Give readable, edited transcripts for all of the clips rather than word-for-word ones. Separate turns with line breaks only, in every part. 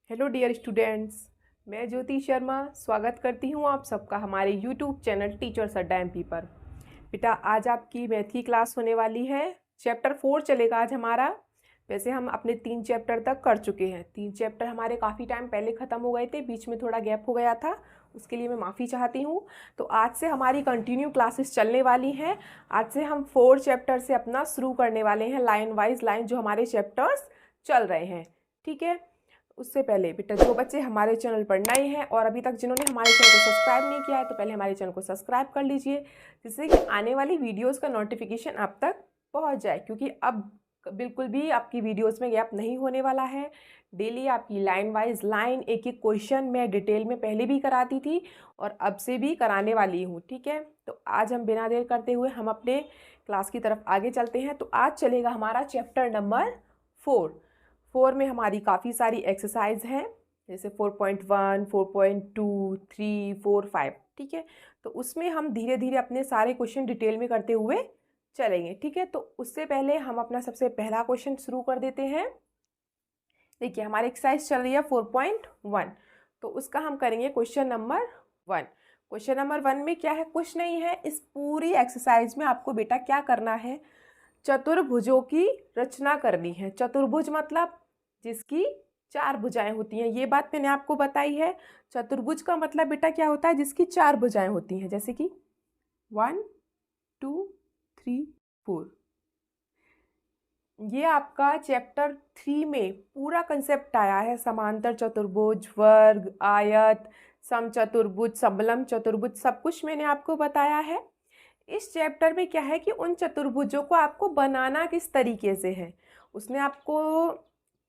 Hello dear students, मैं ज्योति शर्मा स्वागत करती हूँ आप सबका हमारे यूट्यूब चैनल टीचर्स अड्डा एमपी पर। बेटा आज आपकी मैथ की क्लास होने वाली है। चैप्टर 4 चलेगा आज हमारा। वैसे हम अपने 3 चैप्टर तक कर चुके हैं। 3 चैप्टर हमारे काफ़ी टाइम पहले ख़त्म हो गए थे, बीच में थोड़ा गैप हो गया था, उसके लिए मैं माफ़ी चाहती हूँ। तो आज से हमारी कंटिन्यू क्लासेस चलने वाली हैं। आज से हम 4 चैप्टर से अपना शुरू करने वाले हैं, लाइन वाइज लाइन जो हमारे चैप्टर्स चल रहे हैं। ठीक है, उससे पहले बेटा जो बच्चे हमारे चैनल पर नए हैं और अभी तक जिन्होंने हमारे चैनल को सब्सक्राइब नहीं किया है तो पहले हमारे चैनल को सब्सक्राइब कर लीजिए, जिससे कि आने वाली वीडियोस का नोटिफिकेशन आप तक पहुंच जाए। क्योंकि अब बिल्कुल भी आपकी वीडियोस में गैप नहीं होने वाला है। डेली आपकी लाइन वाइज लाइन एक एक क्वेश्चन मैं डिटेल में पहले भी कराती थी और अब से भी कराने वाली हूँ। ठीक है, तो आज हम बिना देर करते हुए हम अपने क्लास की तरफ आगे चलते हैं। तो आज चलेगा हमारा चैप्टर नंबर 4 में हमारी काफ़ी सारी एक्सरसाइज हैं, जैसे 4.1, 4.2, 3, 4, 5। ठीक है, तो उसमें हम धीरे धीरे अपने सारे क्वेश्चन डिटेल में करते हुए चलेंगे। ठीक है, तो उससे पहले हम अपना सबसे पहला क्वेश्चन शुरू कर देते हैं। देखिए हमारी एक्सरसाइज चल रही है 4.1, तो उसका हम करेंगे क्वेश्चन नंबर 1। क्वेश्चन नंबर 1 में क्या है, कुछ नहीं है। इस पूरी एक्सरसाइज में आपको बेटा क्या करना है, चतुर्भुजों की रचना करनी है। चतुर्भुज मतलब जिसकी 4 भुजाएं होती हैं, ये बात मैंने आपको बताई है। चतुर्भुज का मतलब बेटा क्या होता है, जिसकी 4 भुजाएं होती हैं, जैसे कि 1, 2, 3, 4। ये आपका चैप्टर 3 में पूरा कंसेप्ट आया है। समांतर चतुर्भुज, वर्ग, आयत, समचतुर्भुज, समलंब चतुर्भुज, सब कुछ मैंने आपको बताया है। इस चैप्टर में क्या है कि उन चतुर्भुजों को आपको बनाना किस तरीके से है। उसने आपको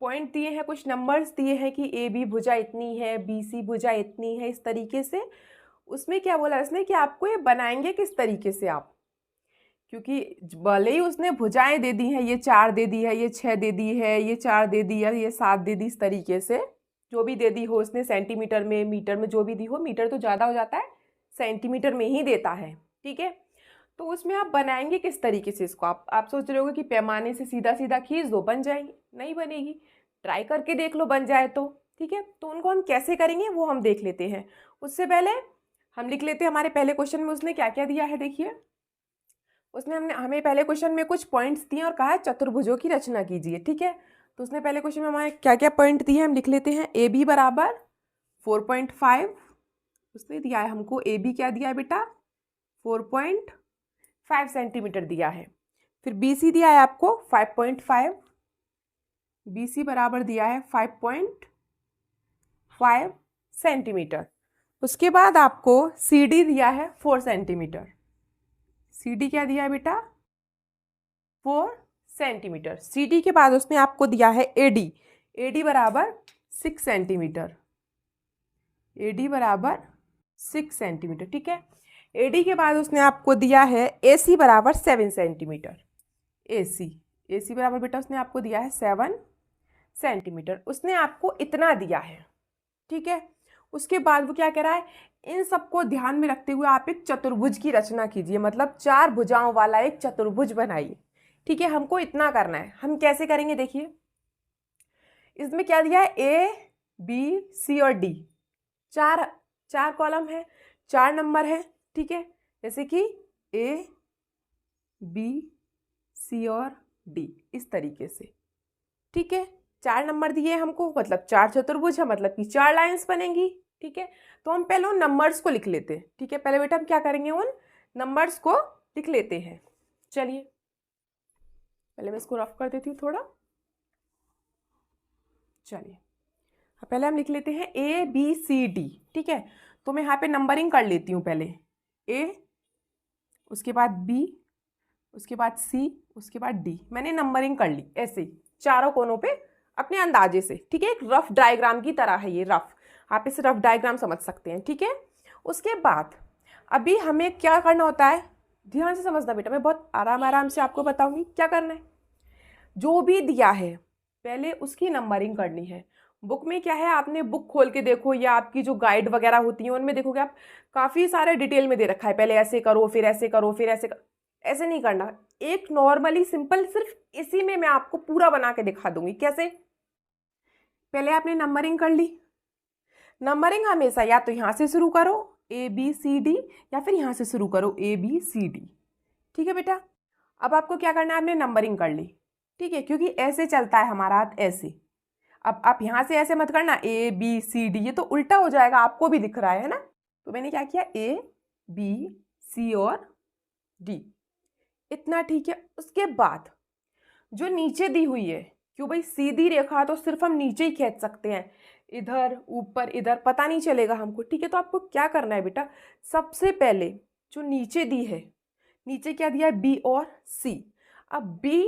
पॉइंट दिए हैं, कुछ नंबर्स दिए हैं कि ए बी भुजा इतनी है, बी सी भुजा इतनी है, इस तरीके से। उसमें क्या बोला उसने कि आपको ये बनाएंगे किस तरीके से आप, क्योंकि भले ही उसने भुजाएं दे दी हैं, ये 4 दे दी है, ये 6 दे दी है, ये 4 दे दी है, ये 7 दे दी, इस तरीके से जो भी दे दी हो उसने, सेंटीमीटर में, मीटर में, जो भी दी हो, मीटर तो ज़्यादा हो जाता है, सेंटीमीटर में ही देता है। ठीक है, तो उसमें आप बनाएंगे किस तरीके से इसको। आप सोच रहे होगे कि पैमाने से सीधा सीधा खींच दो बन जाएंगी, नहीं बनेगी। ट्राई करके देख लो बन जाए तो। ठीक है, तो उनको हम कैसे करेंगे वो हम देख लेते हैं। उससे पहले हम लिख लेते हैं हमारे पहले क्वेश्चन में उसने क्या क्या दिया है। देखिए उसने हमें पहले क्वेश्चन में कुछ पॉइंट्स दिए और कहा है चतुर्भुजों की रचना कीजिए। ठीक है, तो उसने पहले क्वेश्चन में हमारे क्या क्या पॉइंट दिए हैं हम लिख लेते हैं। ए बी बराबर 4.5 उसने दिया है हमको। ए बी क्या दिया है बेटा, 4.5 सेंटीमीटर दिया है। फिर बी सी दिया है आपको 5.5, बी सी बराबर दिया है 5.5 सेंटीमीटर। उसके बाद आपको सी डी दिया है 4 सेंटीमीटर। सी डी क्या दिया है बेटा, 4 सेंटीमीटर। सी डी के बाद उसने आपको दिया है ए डी। ए डी बराबर 6 सेंटीमीटर। ए डी बराबर 6 सेंटीमीटर। ठीक है, ए डी के बाद उसने आपको दिया है ए सी बराबर 7 सेंटीमीटर। ए सी बराबर बेटा उसने आपको दिया है 7 सेंटीमीटर। उसने आपको इतना दिया है। ठीक है, उसके बाद वो क्या कह रहा है, इन सबको ध्यान में रखते हुए आप एक चतुर्भुज की रचना कीजिए, मतलब 4 भुजाओं वाला एक चतुर्भुज बनाइए। ठीक है, हमको इतना करना है। हम कैसे करेंगे, देखिए इसमें क्या दिया है, ए बी सी और डी, चार कॉलम है, 4 नंबर है। ठीक है, जैसे कि ए बी सी और डी, इस तरीके से। ठीक है, 4 नंबर दिए हमको, मतलब 4 चतुर्भुज है, मतलब कि 4 लाइंस बनेंगी। ठीक है, तो हम पहले उन नंबर्स को लिख लेते हैं। ठीक है, पहले बेटा हम क्या करेंगे, उन नंबर्स को लिख लेते हैं। चलिए पहले मैं इसको रफ कर देती हूँ थोड़ा। चलिए पहले हम लिख लेते हैं ए बी सी डी। ठीक है, तो मैं यहाँ पे नंबरिंग कर लेती हूँ। पहले ए, उसके बाद बी, उसके बाद सी, उसके बाद डी। मैंने नंबरिंग कर ली ऐसे ही चारों कोनों पे अपने अंदाजे से। ठीक है, एक रफ डायग्राम की तरह है ये, रफ, आप इसे रफ डायग्राम समझ सकते हैं। ठीक है, उसके बाद अभी हमें क्या करना होता है, ध्यान से समझना बेटा, मैं बहुत आराम आराम से आपको बताऊंगी क्या करना है। जो भी दिया है पहले उसकी नंबरिंग करनी है। बुक में क्या है, आपने बुक खोल के देखो या आपकी जो गाइड वगैरह होती है उनमें देखोगे आप, काफ़ी सारे डिटेल में दे रखा है, पहले ऐसे करो फिर ऐसे करो फिर ऐसे करो। ऐसे नहीं करना, एक नॉर्मली सिंपल सिर्फ इसी में मैं आपको पूरा बना के दिखा दूंगी। कैसे, पहले आपने नंबरिंग कर ली। नंबरिंग हमेशा या तो यहाँ से शुरू करो ABCD या फिर यहाँ से शुरू करो ABCD। ठीक है बेटा, अब आपको क्या करना है, आपने नंबरिंग कर ली। ठीक है, क्योंकि ऐसे चलता है हमारा हाथ ऐसे। अब आप यहाँ से ऐसे मत करना ABCD, ये तो उल्टा हो जाएगा, आपको भी दिख रहा है ना। तो मैंने क्या किया ABC और D, इतना ठीक है। उसके बाद जो नीचे दी हुई है, क्यों भाई सीधी रेखा तो सिर्फ हम नीचे ही खींच सकते हैं, इधर ऊपर इधर पता नहीं चलेगा हमको। ठीक है, तो आपको क्या करना है बेटा, सबसे पहले जो नीचे दी है, नीचे क्या दिया है B और C। अब B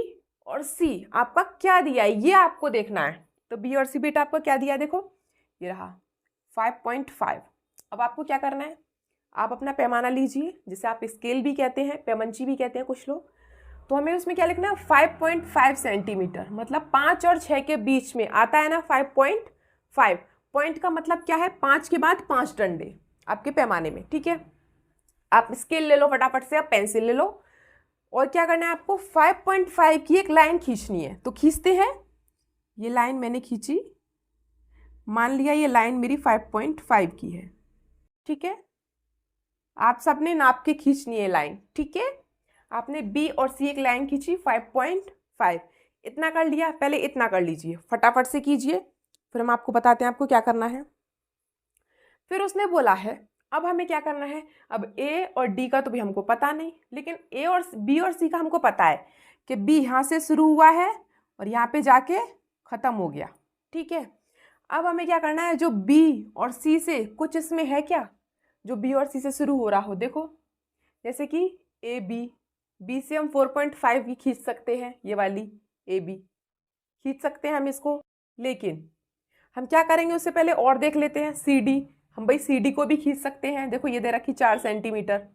और C आपका क्या दिया है ये आपको देखना है। तो B और C बेटा आपका क्या दिया है, देखो ये रहा 5.5। अब आपको क्या करना है, आप अपना पैमाना लीजिए, जिसे आप स्केल भी कहते हैं, पैमंची भी कहते हैं कुछ लोग। तो हमें उसमें क्या लिखना है, 5.5 सेंटीमीटर, मतलब 5 और 6 के बीच में आता है ना 5.5। पॉइंट का मतलब क्या है, 5 के बाद 5 डंडे आपके पैमाने में। ठीक है, आप स्केल ले लो फटाफट से, आप पेंसिल ले लो, और क्या करना है आपको 5.5 की एक लाइन खींचनी है। तो खींचते हैं, ये लाइन मैंने खींची, मान लिया ये लाइन मेरी 5.5 की है। ठीक है, आप सबने नाप के खींचनी है लाइन। ठीक है, आपने B और C एक लाइन खींची 5.5, इतना कर लिया। पहले इतना कर लीजिए, फटाफट से कीजिए, फिर हम आपको बताते हैं आपको क्या करना है। फिर उसने बोला है अब हमें क्या करना है, अब A और D का तो भी हमको पता नहीं, लेकिन A और B और C का हमको पता है कि B यहाँ से शुरू हुआ है और यहाँ पे जाके ख़त्म हो गया। ठीक है, अब हमें क्या करना है, जो B और C से कुछ इसमें है क्या, जो B और C से शुरू हो रहा हो। देखो जैसे कि B से हम 4.5 भी खींच सकते हैं, ये वाली AB खींच सकते हैं हम इसको। लेकिन हम क्या करेंगे, उससे पहले और देख लेते हैं CD। हम भाई CD को भी खींच सकते हैं, देखो ये दे रखी 4 सेंटीमीटर,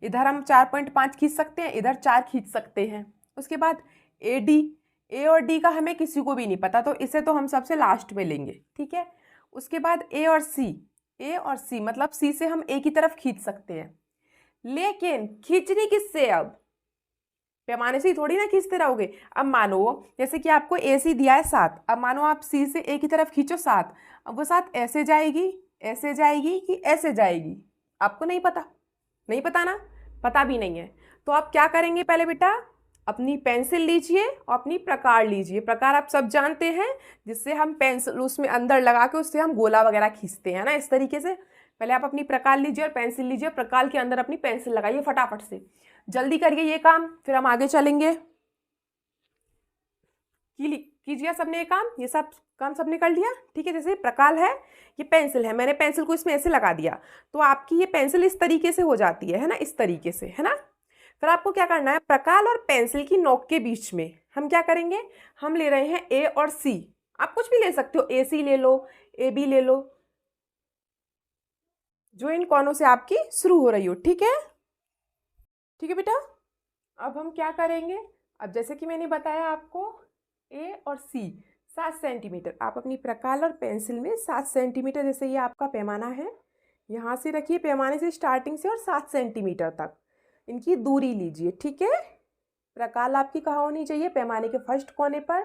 इधर हम 4.5 खींच सकते हैं, इधर 4 खींच सकते हैं। उसके बाद A और D का हमें किसी को भी नहीं पता, तो इसे तो हम सबसे लास्ट में लेंगे। ठीक है, उसके बाद A और C मतलब C से हम A की तरफ खींच सकते हैं, लेकिन खींचनी किससे, अब पैमाने से ही थोड़ी ना खींचते रहोगे। अब मानो जैसे कि आपको AC दिया है 7, अब मानो आप C से A की तरफ खींचो 7, अब वो 7 ऐसे जाएगी कि ऐसे जाएगी, आपको नहीं पता, नहीं पता ना, पता भी नहीं है। तो आप क्या करेंगे, पहले बेटा अपनी पेंसिल लीजिए और अपनी प्रकार लीजिए। प्रकार आप सब जानते हैं, जिससे हम पेंसिल उसमें अंदर लगा के उससे हम गोला वगैरह खींचते हैं ना, इस तरीके से। पहले आप अपनी प्रकार लीजिए और पेंसिल लीजिए, प्रकार के अंदर अपनी पेंसिल लगाइए, फटाफट से जल्दी करिए ये काम, फिर हम आगे चलेंगे। कीजिए सबने ये काम, ये सब काम सबने कर लिया। ठीक है, जैसे प्रकार है, ये पेंसिल है, मैंने पेंसिल को इसमें ऐसे लगा दिया, तो आपकी ये पेंसिल इस तरीके से हो जाती है ना, इस तरीके से, है ना। फिर आपको क्या करना है, प्रकार और पेंसिल की नोक के बीच में हम क्या करेंगे, हम ले रहे हैं A और C। आप कुछ भी ले सकते हो, AC ले लो, AB ले लो, जो इन कोनों से आपकी शुरू हो रही हो। ठीक है, ठीक है बेटा। अब हम क्या करेंगे, अब जैसे कि मैंने बताया आपको A और C 7 सेंटीमीटर, आप अपनी प्रकार और पेंसिल में 7 सेंटीमीटर, जैसे ये आपका पैमाना है, यहाँ से रखिए पैमाने से स्टार्टिंग से और 7 सेंटीमीटर तक इनकी दूरी लीजिए। ठीक है, प्रकार आपकी कहाँ होनी चाहिए, पैमाने के फर्स्ट कोने पर,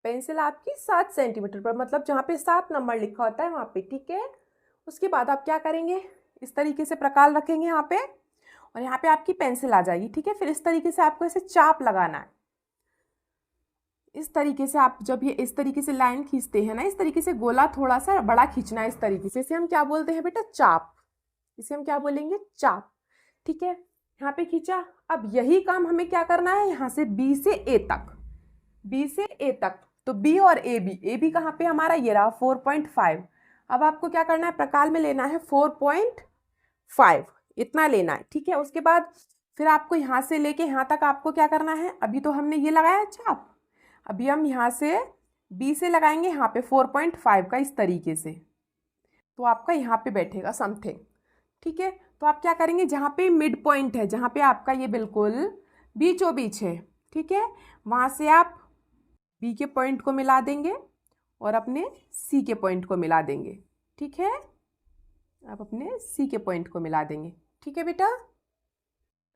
पेंसिल आपकी 7 सेंटीमीटर पर, मतलब जहाँ पे 7 नंबर लिखा होता है वहाँ पे। ठीक है, उसके बाद आप क्या करेंगे, इस तरीके से प्रकार रखेंगे यहाँ पे, और यहाँ पे आपकी पेंसिल आ जाएगी। ठीक है, फिर इस तरीके से आपको ऐसे चाप लगाना है, इस तरीके से। आप जब ये इस तरीके से लाइन खींचते हैं ना, इस तरीके से गोला थोड़ा सा बड़ा खींचना है, इस तरीके से। इसे हम क्या बोलते हैं बेटा, चाप, इसे हम क्या बोलेंगे, चाप। ठीक है, यहाँ पे खींचा। अब यही काम हमें क्या करना है, यहाँ से B से A तक, B से A तक, तो B और AB कहाँ पे हमारा, ये रहा 4.5। अब आपको क्या करना है, प्रकार में लेना है 4.5, इतना लेना है। ठीक है, उसके बाद फिर आपको यहाँ से लेके यहाँ तक आपको क्या करना है, अभी तो हमने ये लगाया चाप, अभी हम यहाँ से B से लगाएंगे यहाँ पे 4.5 का, इस तरीके से, तो आपका यहाँ पे बैठेगा समथिंग। ठीक है, तो आप क्या करेंगे, जहाँ पे मिड पॉइंट है, जहाँ पे आपका ये बिल्कुल बीचों बीच है, ठीक है, वहाँ से आप B के पॉइंट को मिला देंगे और अपने C के पॉइंट को मिला देंगे। ठीक है, आप अपने C के पॉइंट को मिला देंगे। ठीक है बेटा,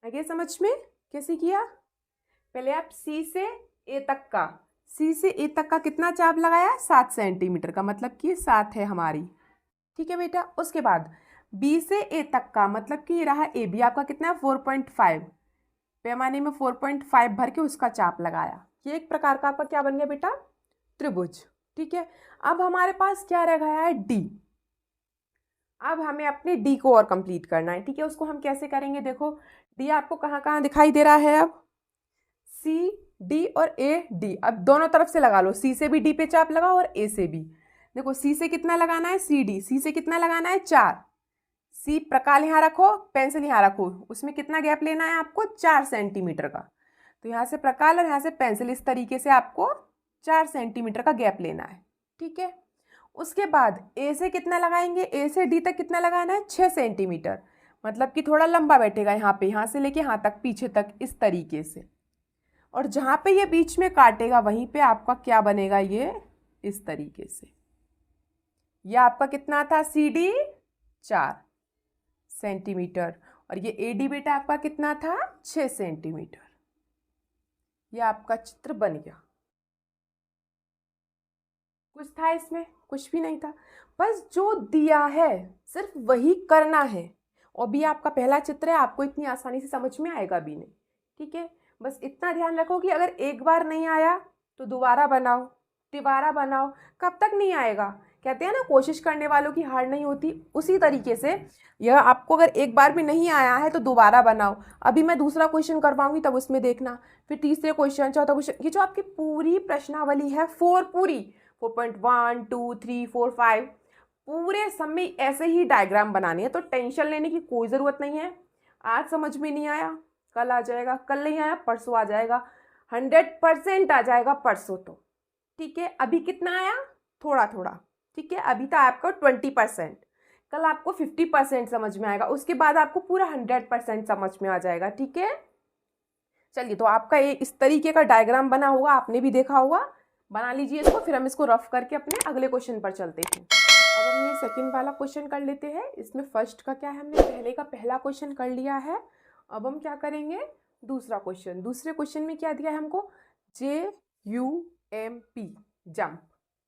आगे समझ में कैसे किया, पहले आप C से A तक का सी से ए तक का कितना चाप लगाया, 7 सेंटीमीटर का, मतलब कि 7 है हमारी। ठीक है बेटा। उसके बाद बी से ए तक का, मतलब कि ये रहा ए बी, आपका कितना है 4.5, पैमाने में 4.5 भर के उसका चाप लगाया। ये एक प्रकार का आपका क्या बन गया बेटा, त्रिभुज। ठीक है। अब हमारे पास क्या रह गया है, डी। अब हमें अपने डी को और कंप्लीट करना है। ठीक है। उसको हम कैसे करेंगे, देखो डी आपको कहाँ कहाँ दिखाई दे रहा है, अब सी डी और ए डी, अब दोनों तरफ से लगा लो, सी से भी डी पे चाप लगाओ और ए से भी। देखो सी से कितना लगाना है, सी डी, सी से कितना लगाना है 4, सी प्रकाल यहाँ रखो, पेंसिल यहाँ रखो, उसमें कितना गैप लेना है आपको, 4 सेंटीमीटर का। तो यहाँ से प्रकाल और यहाँ से पेंसिल, इस तरीके से आपको 4 सेंटीमीटर का गैप लेना है। ठीक है। उसके बाद ए से कितना लगाएंगे, ए से डी तक कितना लगाना है, 6 सेंटीमीटर, मतलब कि थोड़ा लंबा बैठेगा यहाँ पे, यहाँ से लेके यहाँ तक, पीछे तक, इस तरीके से। और जहाँ पे ये बीच में काटेगा वहीं पे आपका क्या बनेगा, ये इस तरीके से। ये आपका कितना था, सी डी 4 सेंटीमीटर, और ये ए डी बेटा आपका कितना था, 6 सेंटीमीटर। ये आपका चित्र बन गया। कुछ था इसमें, कुछ भी नहीं था, बस जो दिया है सिर्फ वही करना है। और भी आपका पहला चित्र है, आपको इतनी आसानी से समझ में आएगा भी नहीं। ठीक है। बस इतना ध्यान रखो कि अगर एक बार नहीं आया तो दोबारा बनाओ, तिबारा बनाओ, कब तक नहीं आएगा। कहते हैं ना, कोशिश करने वालों की हार नहीं होती। उसी तरीके से यह आपको अगर एक बार भी नहीं आया है तो दोबारा बनाओ। अभी मैं दूसरा क्वेश्चन करवाऊंगी, तब उसमें देखना, फिर तीसरे क्वेश्चन, चौथा क्वेश्चन। ये जो आपकी पूरी प्रश्नावली है, 4.1 2 3 4 5, पूरे सब में ऐसे ही डायग्राम बनाने हैं। तो टेंशन लेने की कोई ज़रूरत नहीं है। आज समझ में नहीं आया, कल आ जाएगा, कल नहीं आया परसों आ जाएगा, 100% आ जाएगा परसों तो। ठीक है। अभी कितना आया, थोड़ा थोड़ा। ठीक है। अभी तो आपको 20%, कल आपको 50% समझ में आएगा, उसके बाद आपको पूरा 100% समझ में आ जाएगा। ठीक है। चलिए, तो आपका ये इस तरीके का डायग्राम बना होगा, आपने भी देखा होगा, बना लीजिए इसको, फिर हम इसको रफ करके अपने अगले क्वेश्चन पर चलते हैं। अब हम ये सेकंड वाला क्वेश्चन कर लेते हैं। इसमें फर्स्ट का क्या है, हमने पहले का पहला क्वेश्चन कर लिया है। अब हम क्या करेंगे, दूसरा क्वेश्चन। दूसरे क्वेश्चन में क्या दिया है हमको, JUMP, जंप।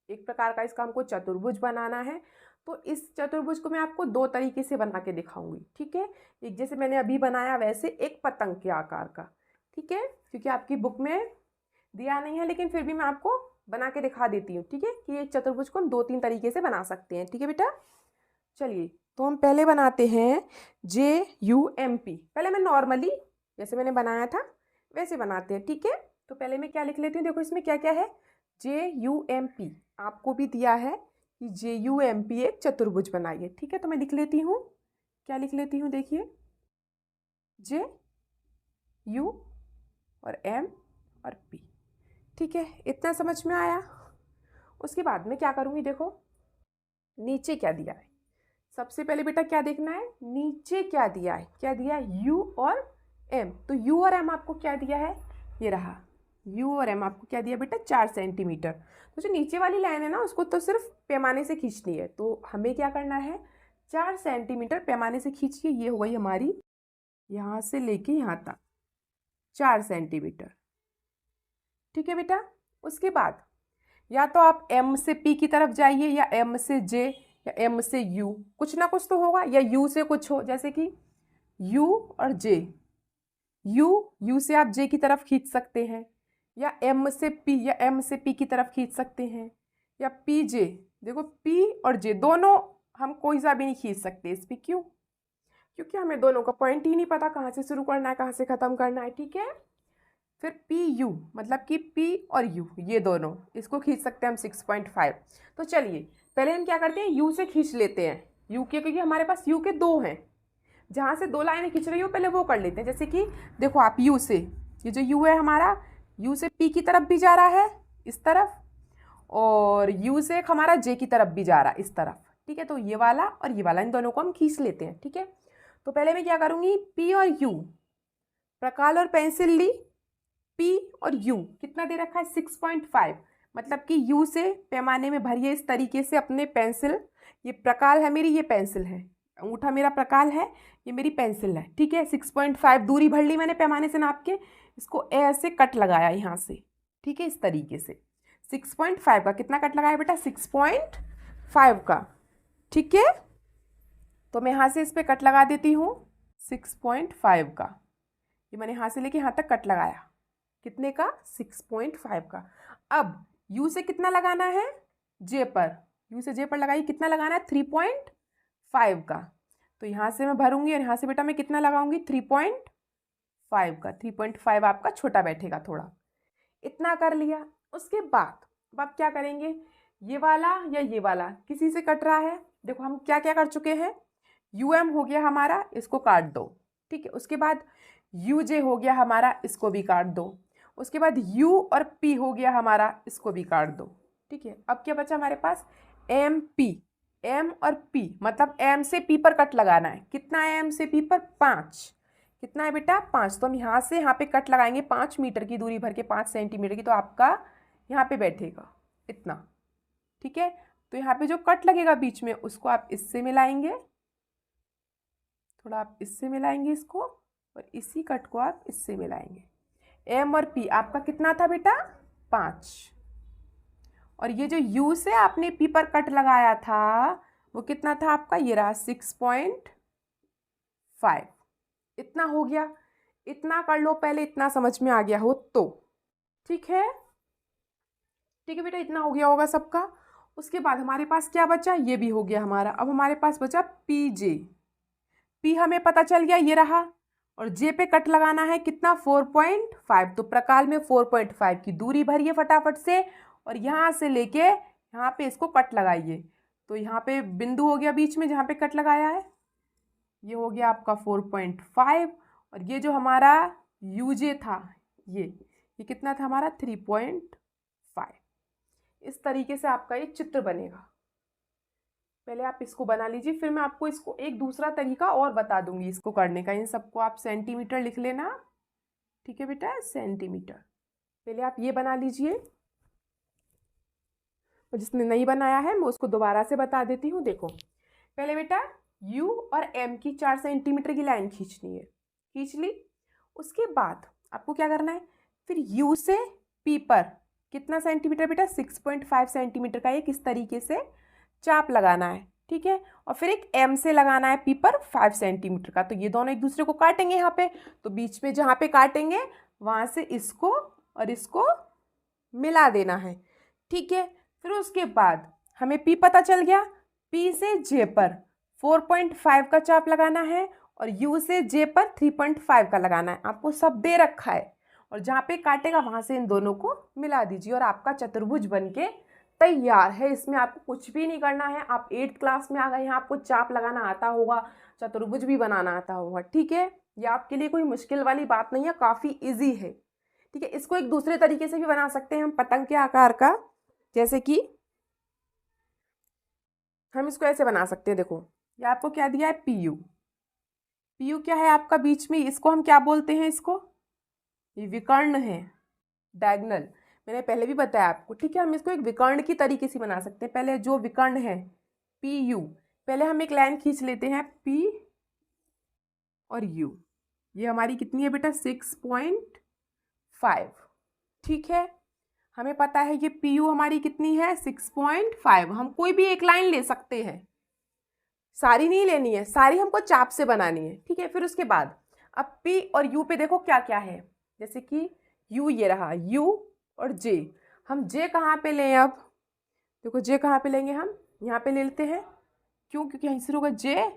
एक प्रकार का इसका हमको चतुर्भुज बनाना है। तो इस चतुर्भुज को मैं आपको 2 तरीके से बना के दिखाऊंगी। ठीक है। एक जैसे मैंने अभी बनाया वैसे, एक पतंग के आकार का। ठीक है। क्योंकि आपकी बुक में दिया नहीं है, लेकिन फिर भी मैं आपको बना के दिखा देती हूँ। ठीक है, कि एक चतुर्भुज को हम 2-3 तरीके से बना सकते हैं। ठीक है बेटा। चलिए, तो हम पहले बनाते हैं JUMP। पहले मैं नॉर्मली जैसे मैंने बनाया था वैसे बनाते हैं। ठीक है। तो पहले मैं क्या लिख लेती हूँ, देखो इसमें क्या क्या है, JUMP। आपको भी दिया है कि JUMP एक चतुर्भुज बनाइए। ठीक है। तो मैं लिख लेती हूँ, क्या लिख लेती हूँ, देखिए JU और M और P। ठीक है। इतना समझ में आया। उसके बाद में क्या करूँगी, देखो नीचे क्या दिया है। सबसे पहले बेटा क्या देखना है, नीचे क्या दिया है, क्या दिया है, U और M। तो U और M आपको क्या दिया है, ये रहा, U और M आपको क्या दिया बेटा, 4 सेंटीमीटर। तो जो नीचे वाली लाइन है ना, उसको तो सिर्फ पैमाने से खींचनी है। तो हमें क्या करना है, 4 सेंटीमीटर पैमाने से खींच के, ये हो गई हमारी यहाँ से लेके यहाँ तक 4 सेंटीमीटर। ठीक है बेटा। उसके बाद या तो आप M से P की तरफ जाइए, या M से J, या M से U, कुछ ना कुछ तो होगा, या U से कुछ हो, जैसे कि U और J। U से आप J की तरफ खींच सकते हैं, या M से P, या M से P की तरफ खींच सकते हैं, या PJ। देखो P और J दोनों हम कोई सा भी नहीं खींच सकते इस पर। क्यों, क्योंकि हमें दोनों का पॉइंट ही नहीं पता, कहाँ से शुरू करना है, कहाँ से ख़त्म करना है। ठीक है। फिर PU, मतलब कि P और U, ये दोनों, इसको खींच सकते हैं हम 6.5। तो चलिए पहले हम क्या करते हैं, U से खींच लेते हैं। U के, क्योंकि हमारे पास U के 2 हैं, जहाँ से 2 लाइनें खींच रही हो पहले वो कर लेते हैं। जैसे कि देखो आप U से, ये जो U है हमारा, U से P की तरफ भी जा रहा है इस तरफ, और U से हमारा J की तरफ भी जा रहा है इस तरफ। ठीक है। तो ये वाला और ये वाला, इन दोनों को हम खींच लेते हैं। ठीक है। तो पहले मैं क्या करूँगी, P और U, प्रकाल और पेंसिल ली, P और U कितना दे रखा है, 6.5। मतलब कि U से पैमाने में भरिए इस तरीके से अपने पेंसिल। ये प्रकाल है मेरी, ये पेंसिल है, अंगूठा मेरा प्रकाल है, ये मेरी पेंसिल है। ठीक है। 6.5 दूरी भर ली मैंने पैमाने से नाप के, इसको ऐसे कट लगाया यहाँ से। ठीक है, इस तरीके से। 6.5 का कितना कट लगाया बेटा? 6.5 का। ठीक है, तो मैं यहाँ से इस पे कट लगा देती हूँ 6.5 का। ये मैंने यहाँ से लेके यहाँ तक कट लगाया, कितने का? 6.5 का। अब यू से कितना लगाना है? जे पर, यू से जे पर लगाइए, कितना लगाना है? 3.5 का। तो यहाँ से मैं भरूंगी और यहाँ से बेटा मैं कितना लगाऊंगी? 3.5 का। 3.5 आपका छोटा बैठेगा थोड़ा। इतना कर लिया। उसके बाद अब आप क्या करेंगे? ये वाला या ये वाला किसी से कट रहा है। देखो हम क्या क्या कर चुके हैं। यू एम हो गया हमारा, इसको काट दो। ठीक है, उसके बाद यू जे हो गया हमारा, इसको भी काट दो। उसके बाद यू और पी हो गया हमारा, इसको भी काट दो। ठीक है, अब क्या बचा हमारे पास? M P. एम और पी, मतलब एम से पी पर कट लगाना है। कितना है एम से पी पर? 5। कितना है बेटा? 5। तो हम यहाँ से यहाँ पे कट लगाएंगे 5 मीटर की दूरी भर के, 5 सेंटीमीटर की, तो आपका यहाँ पे बैठेगा इतना। ठीक है, तो यहाँ पे जो कट लगेगा बीच में, उसको आप इससे मिलाएंगे, थोड़ा आप इससे मिलाएंगे इसको, और इसी कट को आप इससे मिलाएंगे। एम और पी आपका कितना था बेटा? 5। और ये जो यू से आपने पी पर कट लगाया था, वो कितना था आपका? ये रहा 6.5। इतना हो गया। इतना कर लो पहले, इतना समझ में आ गया हो तो। ठीक है, ठीक है बेटा, इतना हो गया होगा सबका। उसके बाद हमारे पास क्या बचा? ये भी हो गया हमारा। अब हमारे पास बचा पी जे। पी हमें पता चल गया, ये रहा। और जे पे कट लगाना है कितना? 4.5। तो प्रकाल में 4.5 की दूरी भरिए फटाफट से, और यहाँ से लेके यहाँ पे इसको कट लगाइए। तो यहाँ पे बिंदु हो गया बीच में जहाँ पे कट लगाया है, ये हो गया आपका 4.5। और ये जो हमारा यूजे था, ये कितना था हमारा? 3.5। इस तरीके से आपका ये चित्र बनेगा। पहले आप इसको बना लीजिए, फिर मैं आपको इसको एक दूसरा तरीका और बता दूंगी इसको करने का। इन सबको आप सेंटीमीटर लिख लेना। ठीक है बेटा, सेंटीमीटर। पहले आप ये बना लीजिए, और जिसने नहीं बनाया है मैं उसको दोबारा से बता देती हूँ। देखो पहले बेटा U और M की 4 सेंटीमीटर की लाइन खींचनी है। खींच ली। उसके बाद आपको क्या करना है? फिर U से P पर कितना सेंटीमीटर बेटा? 6.5 सेंटीमीटर का एक इस तरीके से चाप लगाना है। ठीक है, और फिर एक M से लगाना है P पर 5 सेंटीमीटर का। तो ये दोनों एक दूसरे को काटेंगे यहाँ पे, तो बीच में जहाँ पे काटेंगे वहाँ से इसको और इसको मिला देना है। ठीक है, फिर उसके बाद हमें P पता चल गया। P से J पर 4.5 का चाप लगाना है, और U से J पर 3.5 का लगाना है। आपको सब दे रखा है, और जहाँ पे काटेगा वहाँ से इन दोनों को मिला दीजिए, और आपका चतुर्भुज बनके तैयार है। इसमें आपको कुछ भी नहीं करना है। आप 8th क्लास में आ गए हैं, आपको चाप लगाना आता होगा, चतुर्भुज भी बनाना आता होगा। ठीक है, ये आपके लिए कोई मुश्किल वाली बात नहीं है, काफ़ी ईजी है। ठीक है, इसको एक दूसरे तरीके से भी बना सकते हैं हम, पतंग के आकार का। जैसे कि हम इसको ऐसे बना सकते हैं। देखो ये आपको क्या दिया है? PU। PU क्या है आपका बीच में? इसको हम क्या बोलते हैं? इसको, ये विकर्ण है, डायगोनल। मैंने पहले भी बताया आपको। ठीक है, हम इसको एक विकर्ण की तरीके से बना सकते हैं। पहले जो विकर्ण है PU, पहले हम एक लाइन खींच लेते हैं P और U। ये हमारी कितनी है बेटा? 6.5। ठीक है, हमें पता है ये PU हमारी कितनी है? 6.5। हम कोई भी एक लाइन ले सकते हैं, सारी नहीं लेनी है, सारी हमको चाप से बनानी है। ठीक है, फिर उसके बाद अब P और U पे देखो क्या क्या है। जैसे कि U ये रहा, U और J। हम J कहाँ पे लें? अब देखो J कहाँ पे लेंगे? हम यहाँ पे ले लेते हैं। क्यों? क्योंकि यहाँ से होगा J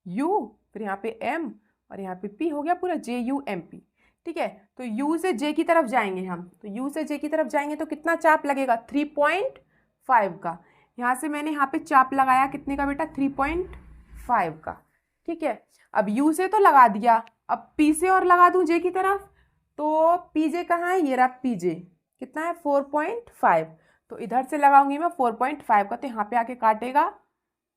U, फिर यहाँ पे M, और यहाँ पे P, हो गया पूरा JUMP। ठीक है, तो U से J की तरफ जाएंगे हम। तो U से J की तरफ जाएंगे तो कितना चाप लगेगा? 3.5 का। यहाँ से मैंने यहाँ पे चाप लगाया कितने का बेटा? 3.5 का। ठीक है, अब U से तो लगा दिया, अब P से और लगा दूँ J की तरफ। तो PJ कहाँ है? ये रहा PJ। कितना है? 4.5। तो इधर से लगाऊंगी मैं 4.5 का, तो यहाँ पे आके काटेगा,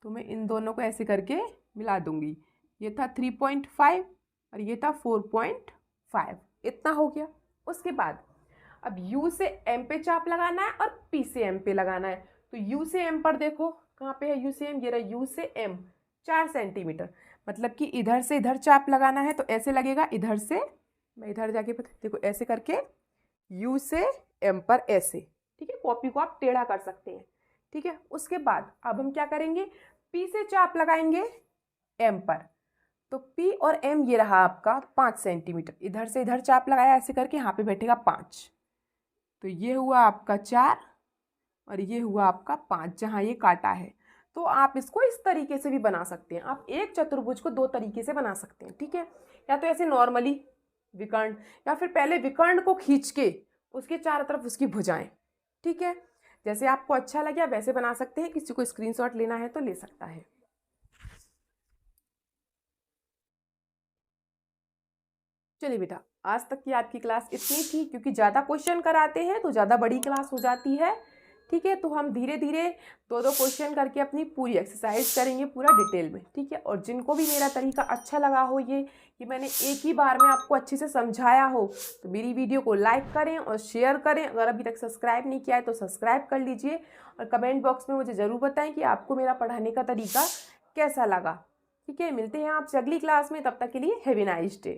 तो मैं इन दोनों को ऐसे करके मिला दूंगी। ये था 3.5 और ये था 4.5। इतना हो गया। उसके बाद अब U से M पे चाप लगाना है और P से M पे लगाना है। तो U से M पर देखो कहाँ पे है? U से M, ये रहा U से M 4 सेंटीमीटर। मतलब कि इधर से इधर चाप लगाना है, तो ऐसे लगेगा। इधर से मैं इधर जाके देखो ऐसे करके U से M पर ऐसे। ठीक है, कॉपी को आप टेढ़ा कर सकते हैं। ठीक है, उसके बाद अब हम क्या करेंगे, P से चाप लगाएंगे M पर। तो P और M ये रहा आपका 5 सेंटीमीटर, इधर से इधर चाप लगाया ऐसे करके, यहाँ पे बैठेगा 5। तो ये हुआ आपका 4 और ये हुआ आपका 5 जहाँ ये काटा है। तो आप इसको इस तरीके से भी बना सकते हैं, आप एक चतुर्भुज को 2 तरीके से बना सकते हैं। ठीक है, या तो ऐसे नॉर्मली विकर्ण, या फिर पहले विकर्ण को खींच के उसके चारों तरफ उसकी भुजाएं। ठीक है, जैसे आपको अच्छा लगे वैसे बना सकते हैं, किसी को स्क्रीनशॉट लेना है तो ले सकता है। चलिए बेटा, आज तक की आपकी क्लास इतनी थी, क्योंकि ज़्यादा क्वेश्चन कराते हैं तो ज़्यादा बड़ी क्लास हो जाती है। ठीक है, तो हम धीरे धीरे 2-2 क्वेश्चन करके अपनी पूरी एक्सरसाइज करेंगे पूरा डिटेल में। ठीक है, और जिनको भी मेरा तरीका अच्छा लगा हो, ये कि मैंने एक ही बार में आपको अच्छे से समझाया हो, तो मेरी वीडियो को लाइक करें और शेयर करें। अगर अभी तक सब्सक्राइब नहीं किया है तो सब्सक्राइब कर लीजिए, और कमेंट बॉक्स में मुझे ज़रूर बताएं कि आपको मेरा पढ़ाने का तरीका कैसा लगा। ठीक है, मिलते हैं आपसे अगली क्लास में, तब तक के लिए हैव ए नाइस डे।